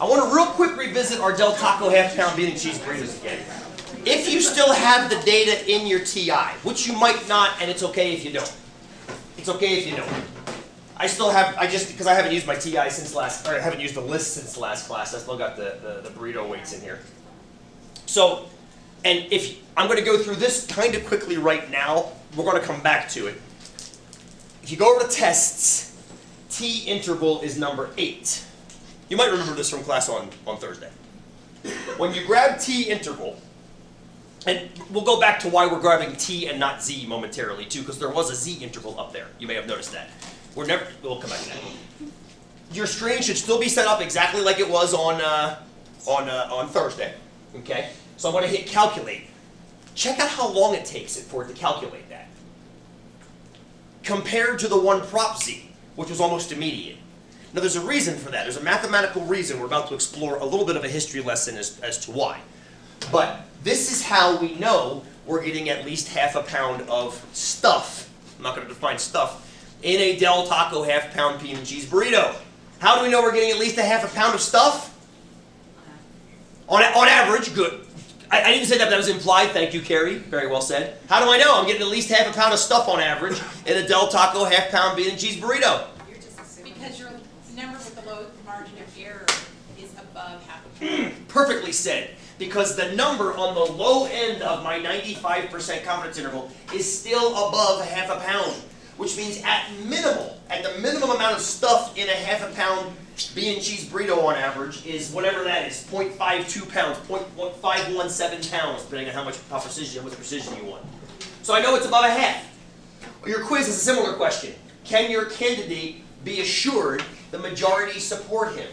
I want to real quick revisit our Del Taco half-pound bean and cheese burritos again. If you still have the data in your TI, which you might not, and it's okay if you don't. It's okay if you don't. I still have, because I haven't used my TI since last, or I haven't used the list since the last class, I still got the burrito weights in here. So, and if, I'm going to go through this kind of quickly right now, we're going to come back to it. If you go over to tests, T interval is number 8. You might remember this from class on Thursday. When you grab T interval, and we'll go back to why we're grabbing T and not Z momentarily too, because there was a Z interval up there. You may have noticed that. We'll come back to that. Your string should still be set up exactly like it was on Thursday. Okay? So I'm going to hit calculate. Check out how long it takes for it to calculate that. Compared to the one prop Z, which was almost immediate. Now there's a reason for that. There's a mathematical reason. We're about to explore a little bit of a history lesson as to why. But this is how we know we're getting at least half a pound of stuff. I'm not going to define stuff. In a Del Taco half-pound bean and cheese burrito. How do we know we're getting at least a half a pound of stuff? On average, good. I didn't say that, that was implied. Thank you, Carrie. Very well said. How do I know I'm getting at least half a pound of stuff on average in a Del Taco half-pound bean and cheese burrito? You're just assuming because your number with the low margin of error is above half a pound. Perfectly said. Because the number on the low end of my 95% confidence interval is still above half a pound. Which means at the minimum amount of stuff in a half a pound bean and cheese burrito on average is whatever that is, 0.52 pounds, 0.517 pounds, depending on how much precision you want. So I know it's above a half. Your quiz is a similar question. Can your candidate be assured the majority support him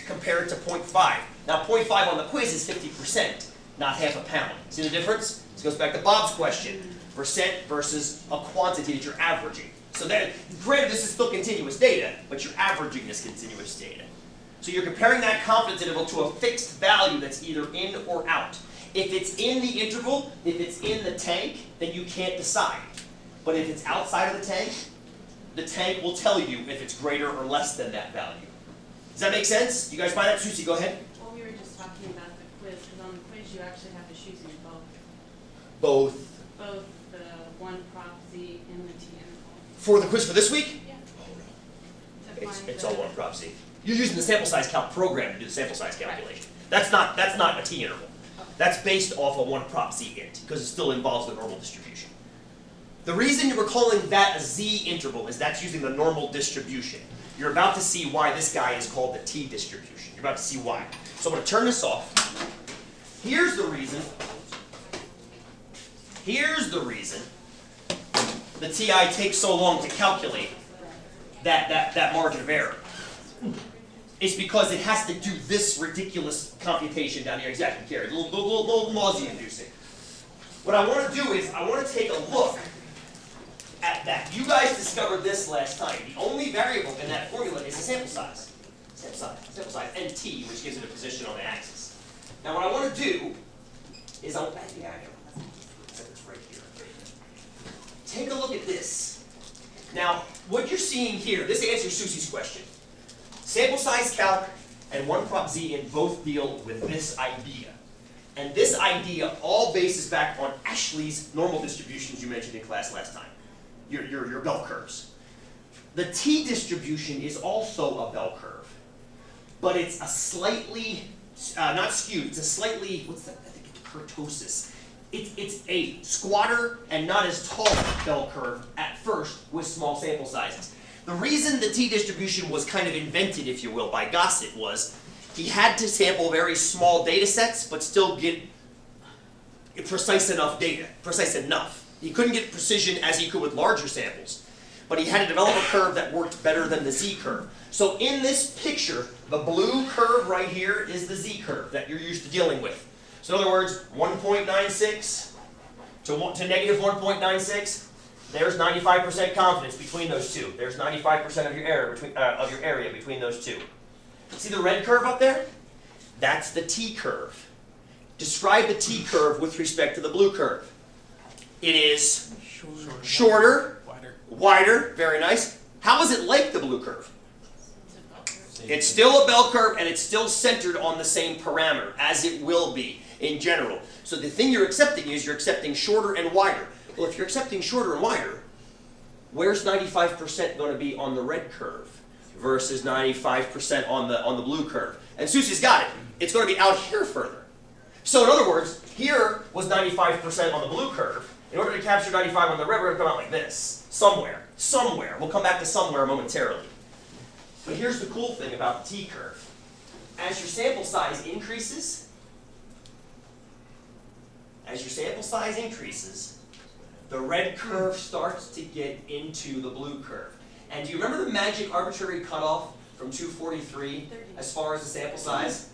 compared to 0.5? Now 0.5 on the quiz is 50%, not half a pound. See the difference? This goes back to Bob's question. Percent versus a quantity that you're averaging. So that, granted, this is still continuous data, but you're averaging this continuous data. So you're comparing that confidence interval to a fixed value that's either in or out. If it's in the interval, if it's in the tank, then you can't decide. But if it's outside of the tank will tell you if it's greater or less than that value. Does that make sense? You guys buy that? Susie, go ahead. Well, we were just talking about the quiz, because on the quiz you actually have to choose both. Both. Both the one prop Z and the T interval. For the quiz for this week? Yeah. Oh no. It's all one prop Z. You're using the sample size count program to do the sample size calculation. Right. That's not a T interval. Okay. That's based off of one prop Z int, because it still involves the normal distribution. The reason we're calling that a Z interval is that's using the normal distribution. You're about to see why this guy is called the T distribution. You're about to see why. So I'm going to turn this off. Here's the reason the TI takes so long to calculate that margin of error. It's because it has to do this ridiculous computation down here. Exactly, Carrie. A little nausea-inducing. What I want to do is I want to take a look at that. You guys discovered this last time. The only variable in that formula is the sample size. Sample size, and T, which gives it a position on the axis. Now what I want to do is take a look at this. Now, what you're seeing here, this answers Susie's question. Sample size calc and one prop Z in both deal with this idea. And this idea all bases back on Ashley's normal distributions you mentioned in class last time. Your bell curves. The T distribution is also a bell curve. But it's a slightly, not skewed, it's a slightly, what's that? I think it's kurtosis. It's a squatter and not as tall bell curve at first with small sample sizes. The reason the T distribution was kind of invented, if you will, by Gossett was he had to sample very small data sets but still get precise enough data, precise enough. He couldn't get precision as he could with larger samples, but he had to develop a curve that worked better than the Z curve. So in this picture, the blue curve right here is the Z curve that you're used to dealing with. So in other words, 1.96 to negative 1.96, there's 95% confidence between those two. There's 95% of your area between those two. See the red curve up there? That's the T curve. Describe the T curve with respect to the blue curve. It is shorter, wider, very nice. How is it like the blue curve? It's still a bell curve, and it's still centered on the same parameter, as it will be in general. So the thing you're accepting is you're accepting shorter and wider. Well, if you're accepting shorter and wider, where's 95% going to be on the red curve versus 95% on the blue curve? And Susie's got it. It's going to be out here further. So in other words, here was 95% on the blue curve. In order to capture 95 on the red, we're going to come out like this. Somewhere. Somewhere. We'll come back to somewhere momentarily. But here's the cool thing about the T-curve. As your sample size increases, the red curve starts to get into the blue curve. And do you remember the magic arbitrary cutoff from 243 as far as the sample size?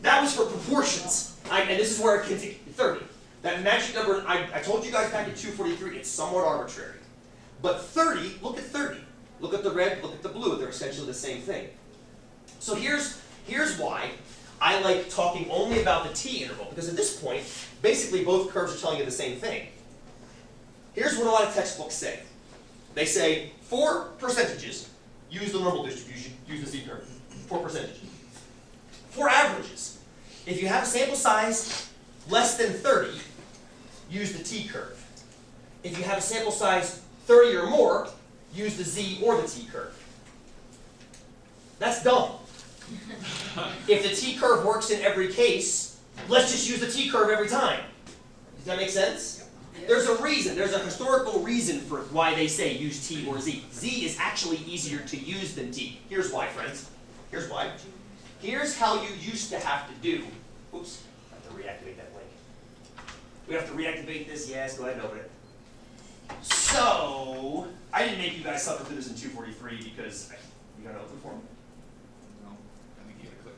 That was for proportions. And this is where it gets 30. That magic number, I told you guys back at 243, it's somewhat arbitrary. But 30, look at 30. Look at the red, look at the blue. They're essentially the same thing. So here's why I like talking only about the T interval, because at this point, basically both curves are telling you the same thing. Here's what a lot of textbooks say. They say, for percentages, use the normal distribution, use the Z curve. For percentages. For averages, if you have a sample size less than 30, use the T curve. If you have a sample size 30 or more, use the Z or the T curve. That's dumb. If the T curve works in every case, let's just use the T curve every time. Does that make sense? There's a reason, there's a historical reason for why they say use T or Z. Z is actually easier to use than T. Here's why, friends. Here's why. Here's how you used to have to do. Oops, I have to reactivate that link. We have to reactivate this, yes, go ahead and open it. So, I didn't make you guys suffer through this in 243 because you got to open for me. No, I think you gotta click.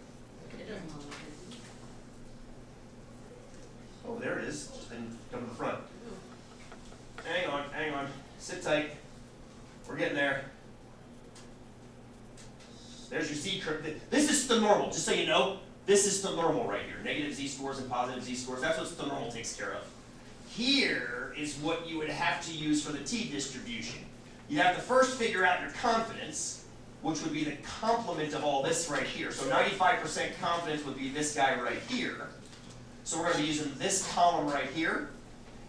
It doesn't look like it. Oh, there it is. Just didn't come to the front. Hang on. Sit tight. We're getting there. There's your Z curve. This is the normal, just so you know. This is the normal right here. Negative Z-scores and positive Z-scores. That's what the normal takes care of. Here is what you would have to use for the T-distribution. You have to first figure out your confidence, which would be the complement of all this right here. So 95% confidence would be this guy right here. So we're going to be using this column right here.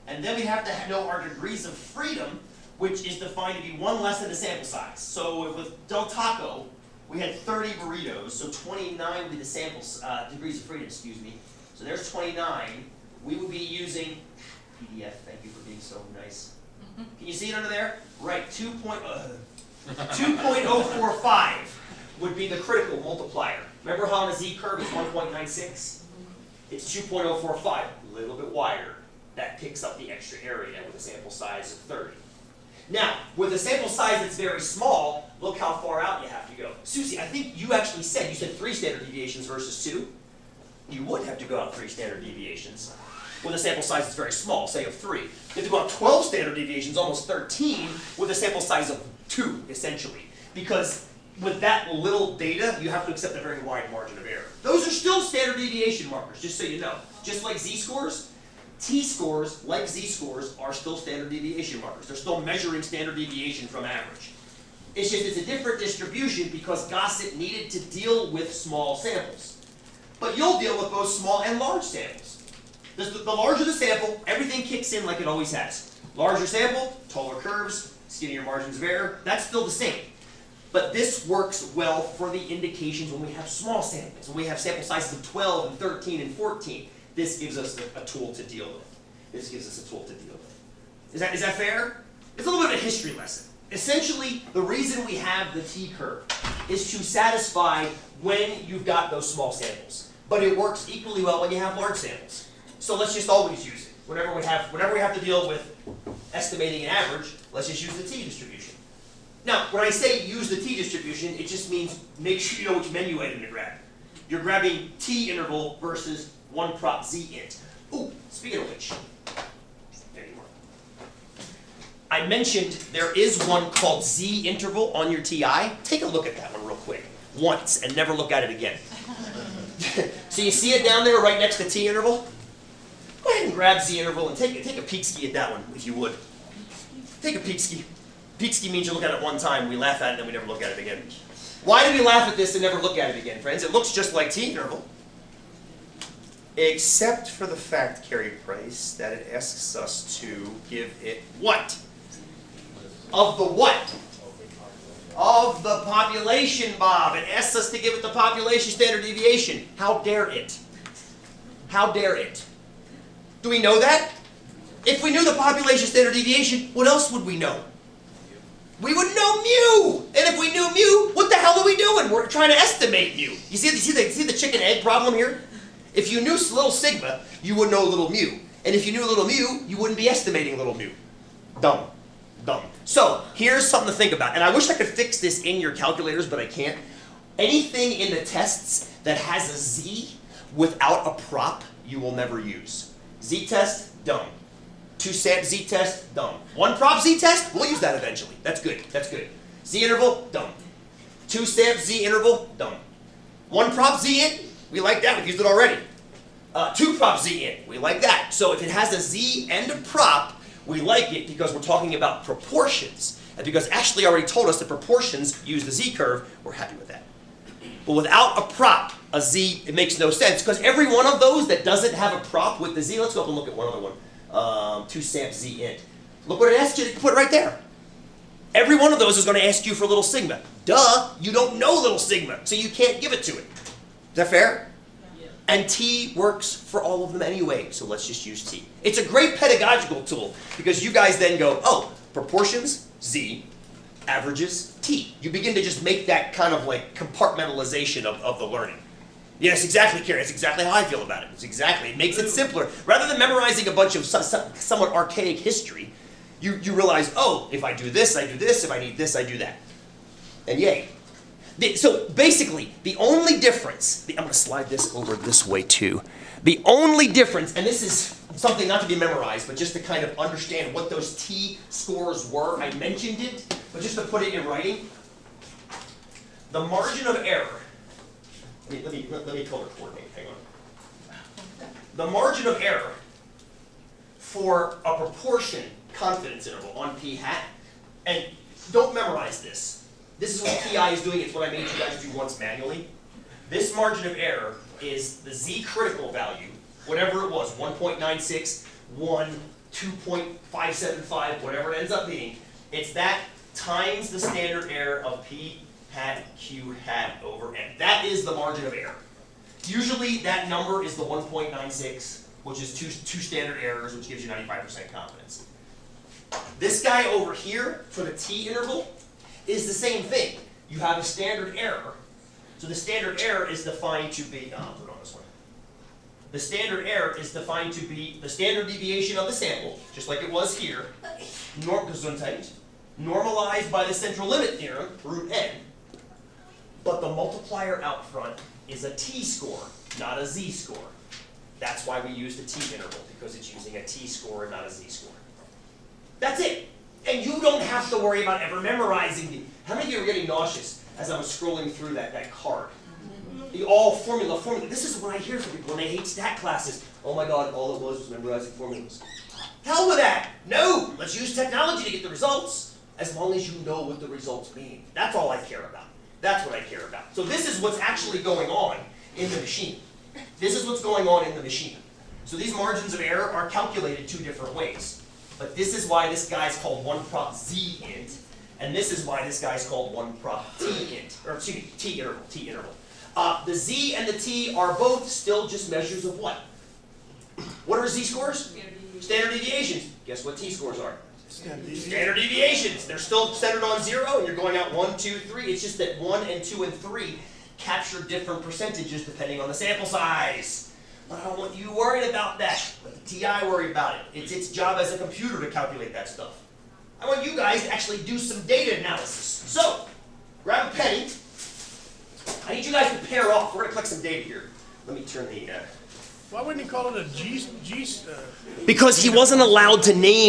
And then we have to know our degrees of freedom, which is defined to be one less than the sample size. So with Del Taco, we had 30 burritos, so 29 would be the sample degrees of freedom, excuse me. So there's 29. We would be using PDF, thank you for being so nice. Can you see it under there? Right, 2.045 would be the critical multiplier. Remember how on a Z curve is 1.96? It's 2.045, a little bit wider. That picks up the extra area with a sample size of 30. Now, with a sample size that's very small, look how far out you have to go. Susie, I think you actually said, you said 3 standard deviations versus 2. You would have to go out 3 standard deviations. With a sample size that's very small, say of 3. You have to go out 12 standard deviations, almost 13, with a sample size of 2, essentially. Because with that little data, you have to accept a very wide margin of error. Those are still standard deviation markers, just so you know. Just like Z-scores, T-scores, like Z-scores, are still standard deviation markers. They're still measuring standard deviation from average. It's just it's a different distribution because Gossett needed to deal with small samples. But you'll deal with both small and large samples. The larger the sample, everything kicks in like it always has. Larger sample, taller curves, skinnier margins of error, that's still the same. But this works well for the indications when we have small samples, when we have sample sizes of 12 and 13 and 14. This gives us a tool to deal with. Is that fair? It's a little bit of a history lesson. Essentially, the reason we have the T-curve is to satisfy when you've got those small samples. But it works equally well when you have large samples. So let's just always use it. Whenever we have to deal with estimating an average, let's just use the T-distribution. Now, when I say use the T-distribution, it just means make sure you know which menu item to grab. You're grabbing T-interval versus 1 prop Z int. Ooh, speaking of which, there you are. I mentioned there is one called Z interval on your TI. Take a look at that one real quick, once, and never look at it again. So you see it down there right next to T interval? Go ahead and grab Z interval and take a peek ski at that one, if you would. Take a peek ski. Peek ski means you look at it one time, we laugh at it, and then we never look at it again. Why do we laugh at this and never look at it again, friends? It looks just like T-interval. Except for the fact, Carey Price, that it asks us to give it what? Of the what? Of the population, Bob. It asks us to give it the population standard deviation. How dare it? How dare it? Do we know that? If we knew the population standard deviation, what else would we know? We would know mu! And if we knew mu, what the hell are we doing? We're trying to estimate mu. You see the chicken egg problem here? If you knew little sigma, you would know little mu. And if you knew little mu, you wouldn't be estimating little mu. Dumb. Dumb. So, here's something to think about. And I wish I could fix this in your calculators, but I can't. Anything in the tests that has a z without a prop, you will never use. Z-test, dumb. 2-samp z-test, dumb. 1-prop z-test, we'll use that eventually. That's good. That's good. Z-interval, dumb. 2-samp z-interval, dumb. 1-prop z-int, we like that. We've used it already. 2-prop z-int, we like that. So if it has a z and a prop, we like it because we're talking about proportions. And because Ashley already told us that proportions use the z-curve, we're happy with that. But without a prop, a z, it makes no sense. Because every one of those that doesn't have a prop with the z, let's go up and look at one other one. 2-samp z-int. Look what it asks you to put right there. Every one of those is going to ask you for little sigma. Duh, you don't know little sigma, so you can't give it to it. Is that fair? Yeah. And T works for all of them anyway, so let's just use T. It's a great pedagogical tool, because you guys then go, oh, proportions, Z, averages, T. You begin to just make that kind of like compartmentalization of the learning. Yes, exactly, Carrie. That's exactly how I feel about it. It's exactly. It makes it simpler. Rather than memorizing a bunch of somewhat archaic history, you realize, oh, if I do this, I do this. If I need this, I do that. And yay. So basically, the only difference, I'm going to slide this over this way too. The only difference, and this is something not to be memorized, but just to kind of understand what those T scores were. I mentioned it, but just to put it in writing. The margin of error. Let me color coordinate, hang on. The margin of error for a proportion confidence interval on p hat, and don't memorize this. This is what PI is doing, it's what I made you guys do once manually. This margin of error is the Z critical value, whatever it was, 1.96, 1, 2.575, whatever it ends up being. It's that times the standard error of P hat Q hat over N. That is the margin of error. Usually that number is the 1.96, which is two standard errors, which gives you 95% confidence. This guy over here, for the T interval, is the same thing. You have a standard error. So the standard error is defined to be, I'll put it on this one. The standard error is defined to be the standard deviation of the sample, just like it was here, normalized by the central limit theorem, root n. But the multiplier out front is a t-score, not a z-score. That's why we use the t-interval, because it's using a t-score and not a z-score. That's it. And you don't have to worry about ever memorizing the... How many of you are getting nauseous as I was scrolling through that card? The all formula. This is what I hear from people when they hate stat classes. Oh my God, all it was memorizing formulas. Hell with that. No, let's use technology to get the results, as long as you know what the results mean. That's all I care about. That's what I care about. So this is what's actually going on in the machine. This is what's going on in the machine. So these margins of error are calculated two different ways. But this is why this guy's called 1-prop z-int, and this is why this guy's called 1-prop t-int, or excuse me, t-interval. The z and the t are both still just measures of what? What are z-scores? Standard deviations. Guess what t-scores are? Standard deviations. They're still centered on 0, and you're going out 1, 2, 3. It's just that 1 and 2 and 3 capture different percentages depending on the sample size. But I don't want you worried about that. Let the TI worry about it. It's its job as a computer to calculate that stuff. I want you guys to actually do some data analysis. So, grab a penny. I need you guys to pair off. We're going to collect some data here. Let me turn the... Why wouldn't he call it a G? Because he wasn't allowed to name